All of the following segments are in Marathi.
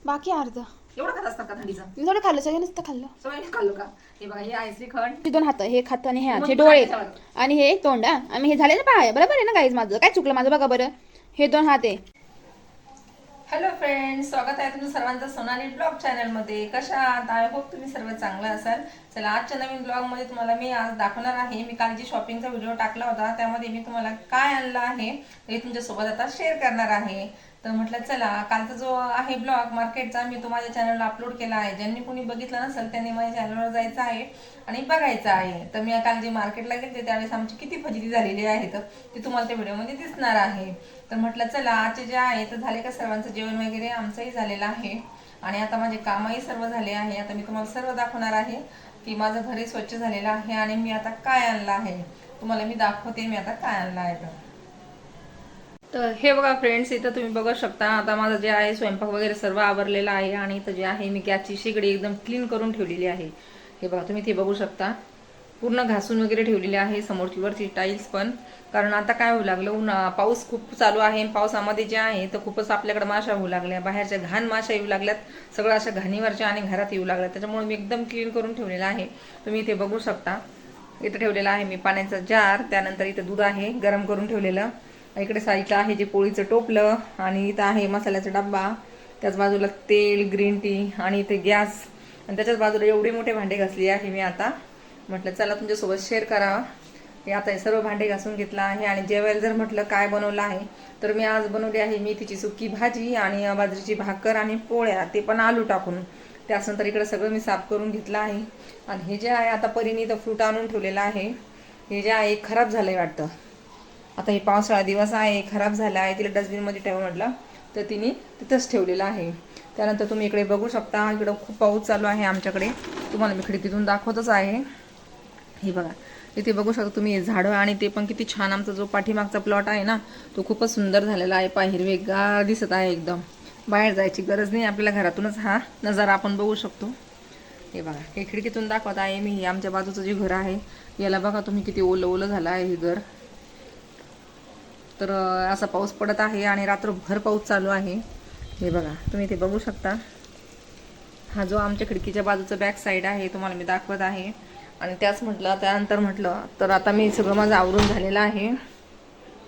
बाकी अर्ध एवढं खात असतात का थंडीचं? मी थोडं खाल्लं, सगळं नुसतं खाल्लं. सगळं खाल्लं का? हे बघा, हे आहे श्रीखंड. दोन हात, हे खात आणि हे हात, हे मग डोळे त्याच्यावर. आणि हे तोंड. आणि हे झाले ना पाय, बरोबर आहे ना गाईज? माझं काय चुकलं माझं बघा बरं. हे दोन हात आहे. हॅलो फ्रेंड्स, स्वागत आहे तुमचं सर्वांचं सोनाली ब्लॉग चॅनलमध्ये. कशा आहात? आय होप तुम्ही सर्व चांगलं असाल. चला, आजच्या नवीन ब्लॉगमध्ये तुम्हाला मी आज दाखवणार आहे. मी काल जी शॉपिंगचा व्हिडिओ टाकला होता त्यामध्ये मी तुम्हाला काय आणलं आहे ते तुमच्यासोबत आता शेअर करणार आहे. तर म्हटलं चला, कालचा जो आहे ब्लॉग मार्केटचा मी तो माझ्या चॅनलला अपलोड केला आहे. ज्यांनी कोणी बघितलं नसेल त्यांनी माझ्या चॅनलवर जायचं आहे आणि बघायचं आहे. तर मी काल जे मार्केटला गेले त्यावेळेस आमची किती फजिती झालेली आहे तर ती तुम्हाला त्या व्हिडिओमध्ये दिसणार आहे. तर म्हटलं चला, आजचे जे आहे तर झाले का सर्वांचं जेवण वगैरे? आमचंही झालेलं आहे आणि आता माझे कामही सर्व झाले आहे. आता मी तुम्हाला सर्व दाखवणार आहे की माझं घरही स्वच्छ झालेलं आहे आणि मी आता काय आणलं आहे तुम्हाला मी दाखवते. मी आता काय आणलं आहे तर हे बघा फ्रेंड्स, इथं तुम्ही बघू शकता. आता माझं जे आहे स्वयंपाक वगैरे सर्व आवरलेला आहे आणि इथं जे आहे मी गॅसची शेगडी एकदम क्लीन करून ठेवलेली आहे. हे बघा, तुम्ही ते बघू शकता. पूर्ण घासून वगैरे ठेवलेली आहे, समोरची वरची टाईल्स पण. कारण आता काय होऊ लागलं, पाऊस खूप चालू आहे. पावसामध्ये जे आहे तर खूपच आपल्याकडे माशा होऊ लागल्या, बाहेरच्या घाण माशा येऊ लागल्यात, सगळं अशा घाणीवरच्या आणि घरात येऊ लागल्यात. त्याच्यामुळे मी एकदम क्लीन करून ठेवलेला आहे. तुम्ही इथे बघू शकता. इथं ठेवलेला आहे मी पाण्याचा जार, त्यानंतर इथं दूध आहे गरम करून ठेवलेलं. इकडे साईडला आहे जे पोळीचं टोपलं आणि इथं आहे मसाल्याचा डब्बा. त्याच बाजूला तेल, ग्रीन टी आणि इथे गॅस आणि त्याच्याच बाजूला एवढे मोठे भांडे घासले आहे मी. आता म्हटलं चला तुमच्यासोबत शेअर करावं. हे आता हे सर्व भांडे घासून घेतलं आहे आणि जेवायला जर म्हटलं काय बनवलं आहे तर मी आज बनवली आहे मेथीची सुकी भाजी आणि बाजरीची भाकर आणि पोळ्या, ते पण आलू टाकून. त्यानंतर इकडे सगळं मी साफ करून घेतलं आहे. आणि हे जे आहे आता परीने इथं फ्रूट आणून ठेवलेलं आहे. हे जे आहे खराब झालंय वाटतं. आता हे पावसाळा दिवस आहे, खराब झाला आहे, तिला डस्टबिनमध्ये ठेवा म्हटलं तर तिने तिथंच ठेवलेलं आहे. त्यानंतर तुम्ही इकडे बघू शकता, इकडं खूप पाऊस चालू आहे आमच्याकडे. तुम्हाला मी खिडकीतून दाखवतच आहे. हे बघा, इथे बघू शकता तुम्ही झाडं आणि ते पण किती छान. आमचा जो पाठीमागचा प्लॉट आहे ना तो खूपच सुंदर झालेला आहे. हिरवेगार दिसत आहे एकदम. बाहेर जायची गरज नाही आपल्याला, घरातूनच हा नजारा आपण बघू शकतो. हे बघा, हे खिडकीतून दाखवत आहे मी. आमच्या बाजूचं जे घर आहे याला बघा तुम्ही किती ओलं ओलं झालं आहे हे घर. तर असा पाऊस पडत आहे आणि रात्रभर पाऊस चालू आहे. हे बघा, तुम्ही ते बघू शकता. हा जो आमच्या खिडकीच्या बाजूचा बॅक साईड आहे तुम्हाला मी दाखवत आहे. आणि त्यानंतर म्हटलं तर आता मी सगळं माझं आवरून झालेलं आहे.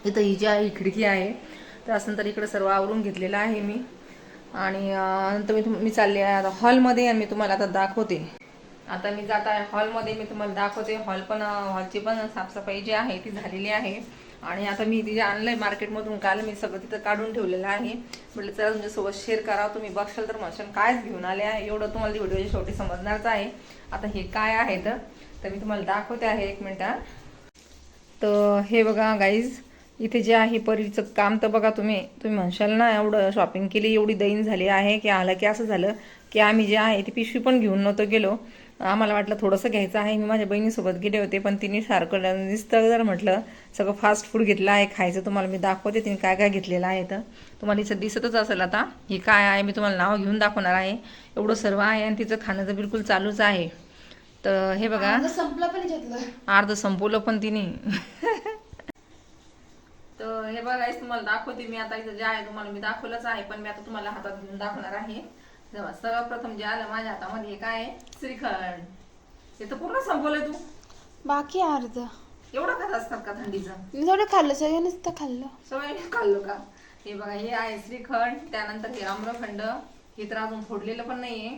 इथं ही जी आहे खिडकी आहे, त्यानंतर इकडं सर्व आवरून घेतलेलं आहे मी. आणि नंतर मी चालले आहे आता हॉलमध्ये आणि मी तुम्हाला आता दाखवते. आता मी जात आहे हॉलमध्ये, मी तुम्हाला दाखवते. हॉलची पण साफसफाई जी आहे ती झालेली आहे. आणि आता मी तिथे आणलंय मार्केटमधून काल, मी सगळं तिथं काढून ठेवलेलं आहे. म्हटलं चला तुमच्यासोबत शेअर करावं. तुम्ही बघशाल तर म्हणशाल कायच घेऊन आले आहे, एवढं तुम्हाला व्हिडिओच्या शेवटी समजणारच आहे. आता हे काय आहे तर मी तुम्हाला दाखवते आहे, एक मिनिट. तर हे बघा गाईज, इथे जे आहे परीचं काम. तर बघा तुम्ही म्हणशाल ना एवढं शॉपिंग केली, एवढी दैन झाली आहे की आलं की असं झालं की आम्ही जे आहे ती पिशवी पण घेऊन नव्हतो गेलो. आम्हाला वाटलं थोडंसं घ्यायचं आहे. मी माझ्या बहिणीसोबत गेले होते पण तिने सारखं दिसतं जर म्हटलं सगळं फास्ट फूड घेतलं आहे खायचं. तुम्हाला मी दाखवते तिने काय काय घेतलेलं आहे. तर तुम्हाला इथं दिसतच असेल आता हे काय आहे. मी तुम्हाला नाव घेऊन दाखवणार आहे. एवढं सर्व आहे आणि तिचं खाणं तर बिलकुल चालूच आहे. तर हे बघा, संपलं पण अर्ध संपवलं पण तिने. तर हे बघा, तुम्हाला दाखवते मी. आता इथं जे आहे तुम्हाला मी दाखवलंच आहे पण मी आता तुम्हाला हातात घेऊन दाखवणार आहे. जेव्हा सर्वप्रथम जे आलं माझ्या हातामध्ये हे काय आहे, श्रीखंड. हे तर पूर्ण संपवलंय तू. बाकी अर्ध एवढं खात असतात का थंडीचं? मी थोडं खाल्लं, सगळं नुसतं खाल्लं. सगळं खाल्लं का? हे बघा, हे आहे श्रीखंड. त्यानंतर हे आम्रखंड. हे तर अजून फोडलेलं पण नाहीये.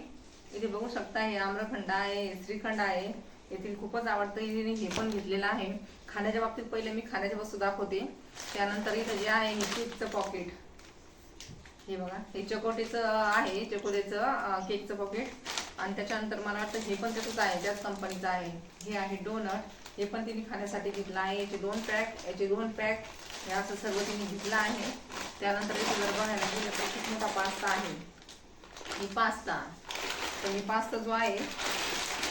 इथे बघू शकता हे आम्रखंड आहे, श्रीखंड आहे. येथील खूपच आवडतं. हे पण घेतलेलं आहे. खाण्याच्या बाबतीत पहिले मी खाण्याच्या वस्तू दाखवते. त्यानंतर इथं जे आहे हे केकचं पॉकेट. हे बघा, हे चकोटीचं आहे, चकोरीचं केकचं पॉकेट. आणि त्याच्यानंतर मला वाटतं हे पण त्याचंच आहे, त्याच कंपनीचं आहे. हे आहे डोनट. हे पण तिने खाण्यासाठी घेतलं आहे. याचे 2 पॅक हे असं सर्व तिने घेतलं आहे. त्यानंतर इथे जर बघायला गेलं तर खूप मोठा पास्ता आहे. ही पास्ता, तर ही पास्ता जो आहे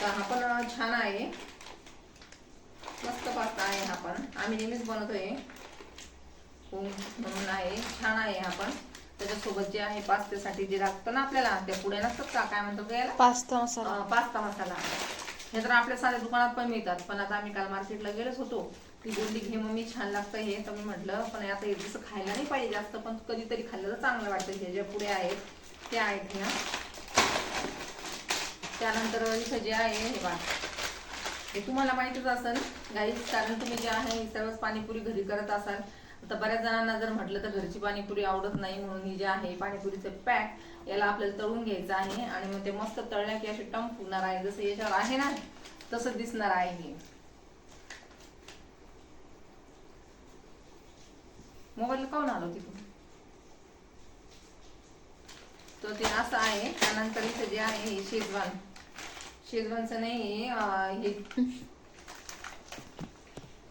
तर हा पण छान आहे, मस्त पास्ता आहे. हा पण आम्ही नेहमीच बनवतोय म्हणून आहे, छान आहे हा पण. त्याच्यासोबत जे आहे पास्त्यासाठी जे लागतं ना आपल्याला, त्या पुढे नसतात का, काय म्हणतात याला, पास्ता मसाला. पास्ता मसाला. हे तर आपल्या साध्या दुकानात पण मिळतात. पण आता आम्ही काल मार्केटला गेलोच होतो. ती बोलली घे मम्मी छान लागतं हे. तर मी म्हटलं पण आता हे जसं खायला नाही पाहिजे जास्त, पण कधीतरी खाल्लं तर चांगलं वाटतं. हे जे पुढे आहेत ते आहेत ह्या. त्यानंतर इथं जे आहे हे बघा, हे तुम्हाला माहितीच असेल गाईज, कारण तुम्ही जे आहे ही सर्वच पाणीपुरी घरी करत असाल. आता बऱ्याच जणांना जर म्हटलं तर घरची पाणीपुरी आवडत नाही, म्हणून ही जे आहे पाणीपुरीचं पॅक याला आपल्याला तळून घ्यायचं आहे आणि मग ते मस्त तळल्या की असे टम फुगणार आहे. जसं याच्यावर आहे ना तसं दिसणार आहे हे. मोबाईल काऊन आलो तिथून, तर ते असं आहे. त्यानंतर इथं जे आहे हे शेजवानचं नाही हे,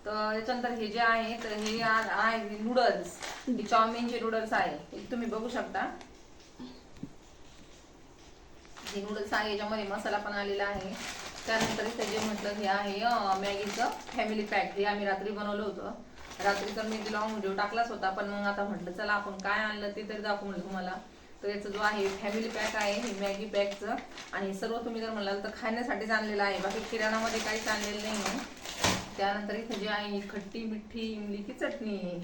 तर याच्यानंतर हे जे आहे तर हे आहे नूडल्स, हे चाऊमिनचे नूडल्स आहे. हे तुम्ही बघू शकता, हे नूडल्स आहे. याच्यामध्ये मसाला पण आलेला आहे. त्यानंतर इथे जे म्हटलं हे आहे मॅगीचं फॅमिली पॅक, हे आम्ही रात्री बनवलं होतं. रात्री तर मी लॉंग व्हिडिओ टाकलाच होता, पण मग आता म्हटलं चला आपण काय आणलं ते तरी दाखवून तुम्हाला. तर याचा जो आहे फॅमिली पॅक आहे हे मॅगी पॅकचं, आणि सर्व तुम्ही जर म्हणाल तर खाण्यासाठीच आणलेलं आहे, बाकी किराणामध्ये काहीच आणलेलं नाही आहे. त्यानंतर इथे जे आहे ही खट्टी मिठी इमली की चटणी आहे.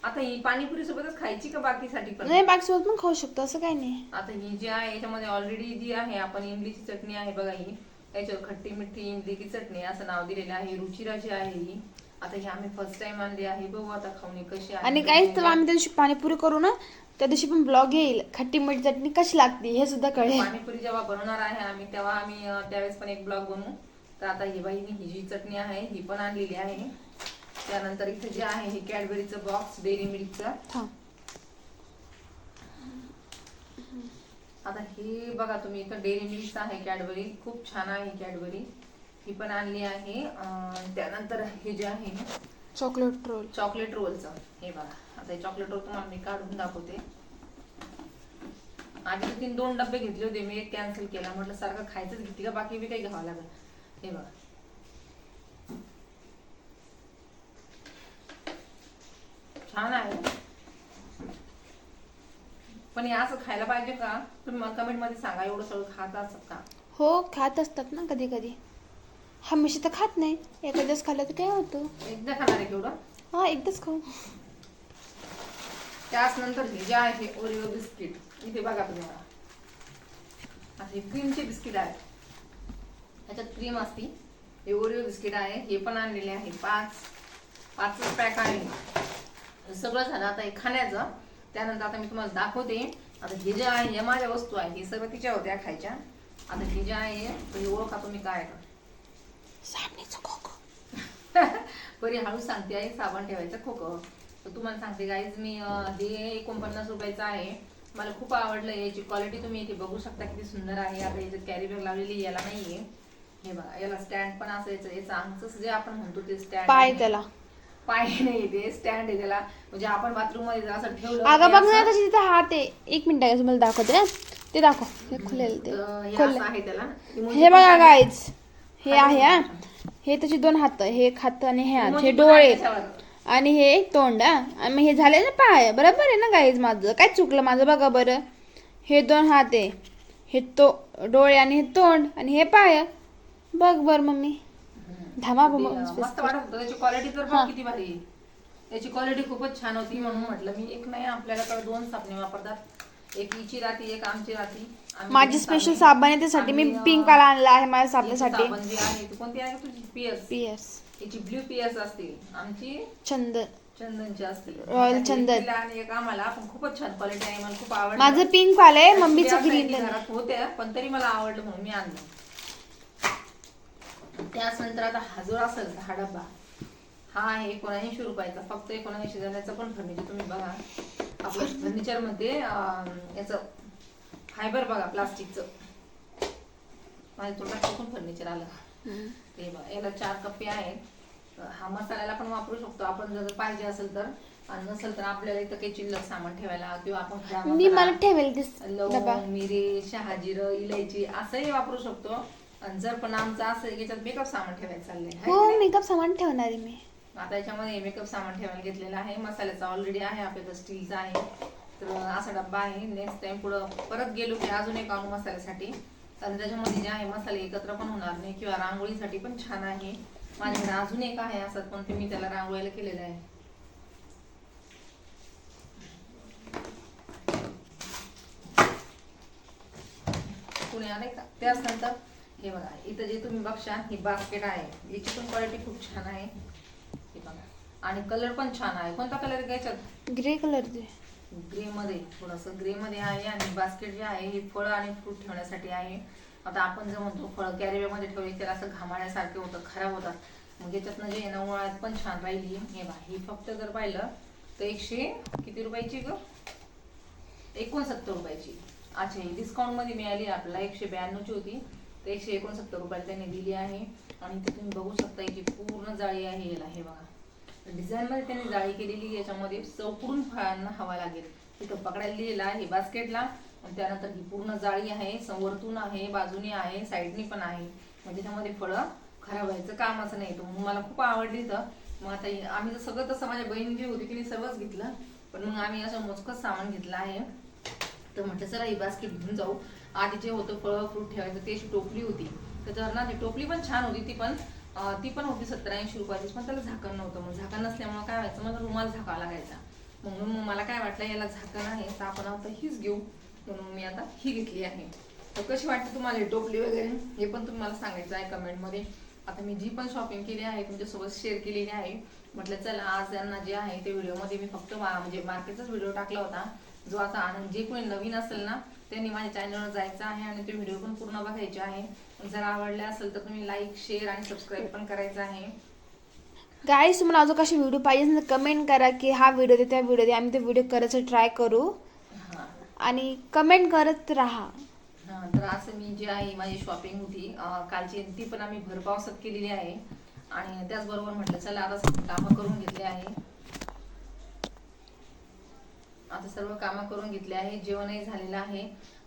आता ही पाणीपुरी सोबतच खायची का बाकीसाठी पण? नाही, बाकीसोबत पण खाऊ शकतो, असं काही नाही. आता ही जी आहे याच्यामध्ये ऑलरेडी जी आहे आपण इमलीची चटणी आहे बघा, ही याच्यावर खट्टी मिठी इमली की चटणी असं नाव दिलेलं आहे. रुचिराची आहे ही. आता ही आम्ही फर्स्ट टाइम आणली आहे, बघू आता खाऊन कशी आहे. आणि काहीच तर आम्ही त्या दिवशी पाणीपुरी करू ना, त्या दिवशी पण ब्लॉग येईल, खट्टी मीठ चटणी कशी लागते हे सुद्धा कळेल. पाणीपुरी जेव्हा बनवणार आहे आम्ही तेव्हा आम्ही त्यावेळेस पण एक ब्लॉग बनवू. तर आता ही बाई ही जी चटणी आहे ही पण आणलेली आहे. त्यानंतर इथे जे आहे हे कॅडबरीचं बॉक्स डेअरी मिल्कचं. आता हे बघा तुम्ही, इथं डेअरी मिल्कचं आहे कॅडबरी, खूप छान आहे कॅडबरी, ही पण आणली आहे. त्यानंतर हे जे आहे चॉकलेट रोलचं, हे बघा. आता हे चॉकलेट रोल तुम्हाला मी काढून दाखवते. आधी 2 डब्बे घेतले होते मी, एक कॅन्सल केला, म्हटलं सारखं खायचंच घेते का, बाकी बी काही घ्यावं लागेल. हे बघा, छान आहे. पण हे असं खायला पाहिजे का? तुम्ही मला कमेंट मध्ये सांगा, एवढं सगळं खात असतात का? हो, खात असतात ना कधी कधी, हमेशा तर खात नाही, एखाद्याच खाल्लं तर काय होतं. एकदा खाणार आहे केवढं? हा, एकदाच खाऊ. त्याच नंतर हे जे आहे ओरिओ बिस्किट, इथे बघा तुम्ही मला, हे क्रीमचे बिस्किट आहे, ह्याच्यात क्रीम असती. हे ओरिओ बिस्किट आहे, हे पण आणलेले आहे. 5 पॅक आहे. सगळं झालं आता हे खाण्याचं. त्यानंतर आता मी तुम्हाला दाखवते. आता हे जे आहे हे माझ्या वस्तू आहे, हे सर्व तिच्या होत्या खायच्या. आता हे जे आहे हे ओळखा तुम्ही काय का? साबणीचं खोकं. बरी हळू सांगते आहे, साबण ठेवायचं खोकं. तर तुम्हाला सांगते गाईज, मी हे 49 रुपयाचं आहे. मला खूप आवडलं. याची क्वालिटी तुम्ही इथे बघू शकता किती सुंदर आहे. आता याच्यात कॅरी बॅग लावलेली याला नाहीये. हे बघा, याला स्टँड पण असायचं. याचं आमचंच जे आपण म्हणतो ते स्टँड, पाय त्याला, पाय नाही, ते स्टँड आहे त्याला. म्हणजे आपण बाथरूम मध्ये जर असं ठेवलं, अगं बघ ना कशी तिथं हात आहे. 1 मिनिट आहे, तुम्हाला दाखवते. ते दाखव, हे खुलेल, ते असं आहे त्याला. हे बघा गाईज, हे आहे हा, हे त्याचे 2 हात, हे एक हात आणि हे हात, हे डोळे आणि हे एक तोंड. आणि हे झाले ना पाय, बरोबर आहे ना गाईज? माझं काय चुकलं माझं बघा बरं. हे 2 हात आहे, हे डोळे आणि हे तोंड आणि हे पाय. बघ बर मम्मी, धामा मस्त वाटत होतं. त्याची क्वालिटी तर बघ किती भारी आहे. त्याची क्वालिटी खूपच छान होती, म्हणून म्हटलं मी एक नाही, आपल्याकडे 2 साबणे वापरतात, एक हिची राहती, एक आमची राहती. माझी स्पेशल साबण आहे, त्यासाठी मी पिंक वाला आणला आहे माझ्या साबणासाठी. साबण जी आहे ती कोणती आहे तुझी? पीएस. याची ब्ल्यू पीएस असते, आमची चंदनची असते, रॉयल चंदन. आणि एक आम्हाला पण खूपच छान क्वालिटी आहे, मला खूप आवडलं. माझं पिंक वाला आहे, मम्मीचं ग्रीन घरात होत्या, पण तरी मला आवडलं म्हणून मी आणलं. त्याच नंतर आता हा जो असेल हा डब्बा, हा आहे 79 रुपयाचा, फक्त 79 जणांचा. पण फर्निचर तुम्ही बघा, आपलं फर्निचर मध्ये याचं फायबर बघा, प्लास्टिकचं. माझ्या तोंडात पण फर्निचर आलं. ते बघा, याला 4 कप्पे आहेत. हा मसाल्याला पण वापरू शकतो आपण जर पाहिजे असेल तर, आणि नसेल तर आपल्याला इथं काही चिल्लर सामान ठेवायला, किंवा आपण मी मला ठेवेल लवंग, मिरे, शहाजिरं, इलायची असंही वापरू शकतो. आणि जर पण आमचं असं याच्यात मेकअप सामान ठेवायचं चाललंय. हो, मेकअप सामान ठेवणार आहे मी. आता याच्यामध्ये मेकअप सामान ठेवायला घेतलेलं आहे. मसाल्याचा ऑलरेडी आहे आपल्याकडे, स्टीलचा आहे. तर असा डब्बा आहे. नेक्स्ट टाइम पुढं परत गेलो की अजून एक आणू मसाल्यासाठी. आणि त्याच्यामध्ये जे आहे मसाले एकत्र पण होणार नाही, किंवा रांगोळीसाठी पण छान आहे. माझ्याकडे अजून एक आहे असं, पण ते मी त्याला रांगोळीला केलेलं आहे. कुणी आलंय का. त्याचनंतर हे बघा, इथं जे तुम्ही बघशा ही बास्केट आहे, याची पण क्वालिटी खूप छान आहे. हे बघा, आणि कलर पण छान आहे. कोणता कलर घ्यायच्यात? ग्रे कलरचे. ग्रे मध्ये, थोडंसं ग्रे मध्ये आहे. आणि बास्केट जे आहे हे फळं आणि फ्रूट ठेवण्यासाठी आहे. आता आपण जे म्हणतो फळं कॅरी मध्ये ठेवले त्याला असं घामाळ्यासारखे होतं, खराब होतात. मग याच्यातनं जे आहे ना उन्हाळ्यात पण छान राहिली. हे बघा, ही फक्त जर पाहिलं तर 100 किती रुपयाची ग? 69 रुपयाची. अच्छा, ही डिस्काउंट मध्ये मिळाली आपल्याला. 192 होती, तर 169 रुपयाला त्यांनी दिली आहे. आणि ते तुम्ही बघू शकता याची पूर्ण जाळी आहे याला. हे बघा, डिझाईन मध्ये त्यांनी जाळी केलेली. याच्यामध्ये चौकडून फळांना हवा लागेल तिथं पकडायला लिहिलेलं आहे बास्केटला. आणि त्यानंतर ही पूर्ण जाळी आहे, वरतून आहे, बाजूने आहे, साईडनी पण आहे. म्हणजे त्याच्यामध्ये फळं खराब व्हायचं कामच नाही. तर मग मला खूप आवडली. तर मग आता आम्ही सगळं तसं, माझ्या बहीण जी होती तिने सर्वच घेतलं, पण मग आम्ही असं मोजकंच सामान घेतलं आहे. तर म्हटलं चला ही बास्केट घेऊन जाऊ. आधी जे होतं फळं फ्रूट ठेवायचं ते अशी टोपली होती, त्याच्यावर ना ती टोपली पण छान होती. ती पण होती 70-80 रुपयाची, पण त्याला झाकण नव्हतं. मग झाकण नसल्यामुळे काय व्हायचं, मला रुमाल झाकावा लागायचा. म्हणून मग मला काय वाटलं याला झाकण आहे तर आपण आता हीच घेऊ, म्हणून मी आता ही घेतली आहे. तर कशी वाटते तुम्हाला ही टोपली वगैरे, हे पण तुम्ही मला सांगायचं आहे कमेंटमध्ये. आता मी जी पण शॉपिंग केली आहे तुमच्यासोबत शेअर केलेली आहे. म्हटलं चला आज यांना जे आहे ते व्हिडिओमध्ये मी फक्त म्हणजे मार्केटचाच व्हिडिओ टाकला होता. जो आता आणि जे कोणी नवीन असेल ना त्यांनी माझ्या चॅनलवर जायचं आहे आणि ते व्हिडिओ पण पूर्ण बघायचे आहे. जर आवडले असेल तर तुम्ही लाईक, शेअर आणि सबस्क्राईब पण करायचं आहे. गाईस, तुम्हाला अजून कशी व्हिडिओ पाहिजे तर कमेंट करा की हा व्हिडिओ दे, त्या व्हिडिओ दे. आम्ही ते व्हिडिओ करायचं ट्राय करू. हा, आणि कमेंट करत राहा. तर असं मी जी आहे माझी शॉपिंग होती कालची, ती पण आम्ही भरपावसात केलेली आहे. आणि त्याचबरोबर म्हटलं चला आता कामं करून घेतले आहे. आता सर्व कामं करून घेतले आहे, जेवणही झालेलं आहे.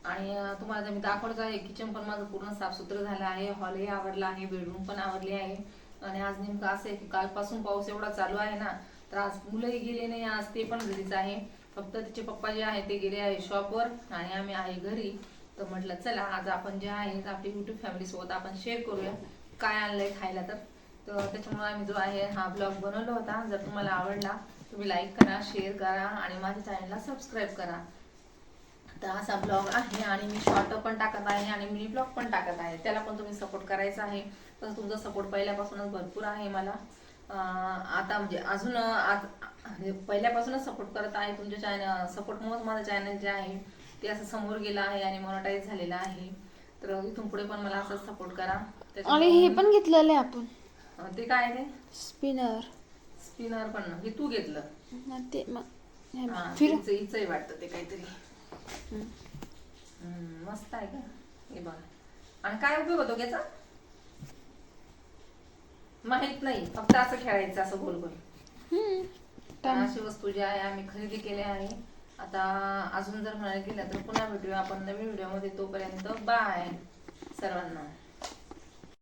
आणि तुम्हाला मी दाखवलंच आहे, किचन पण माझं पूर्ण साफसुथरं झालं आहे, हॉलही आवडला आहे, बेडरूम पण आवडले आहे. आणि आज नेमकं असं आहे की कालपासून पाऊस एवढा चालू आहे ना, तर आज मुलंही गेले नाही, आज ते पण घरीच आहे. फक्त तिचे पप्पा जे आहे ते गेले आहे शॉपवर आणि आम्ही आहे घरी. तर म्हटलं चला आज आपण जे आहे आपली युट्यूब फॅमिली सोबत आपण शेअर करूया काय आणलंय खायला. तर त्याच्यामुळे आम्ही जो आहे हा ब्लॉग बनवला होता. जर तुम्हाला आवडला तुम्ही लाईक करा, शेअर करा आणि माझ्या चॅनलला सबस्क्राईब करा. तर असा ब्लॉग आहे आणि मी शॉर्ट पण टाकत आहे आणि मिनी ब्लॉग पण टाकत आहे, त्याला पण तुम्ही सपोर्ट करायचा आहे. तर तुमचा सपोर्ट पहिल्यापासूनच भरपूर आहे मला. आता म्हणजे अजून पहिल्यापासूनच सपोर्ट करत आहे. तुमच्या चॅनल सपोर्टमुळेच माझं चॅनल जे आहे ते असं समोर गेलं आहे आणि मॉनिटाईज झालेलं आहे. तर इथून पुढे पण मला असं सपोर्ट करा. आणि हे पण घेतलेलं आहे आपण, ते काय ते स्पिनर पण हे तू घेतलं. ते हिचंही वाटतं ते काहीतरी मस्त आहे का. हे बघा, आणि काय उपयोग होतो त्याचा माहित नाही, फक्त असं खेळायचं असं गोल गोल. अशी वस्तू जी आहे आम्ही खरेदी केली आहे. आता अजून जर म्हणायला गेलं तर पुन्हा भेटूया आपण नवीन व्हिडिओ मध्ये. तोपर्यंत बाय सर्वांना.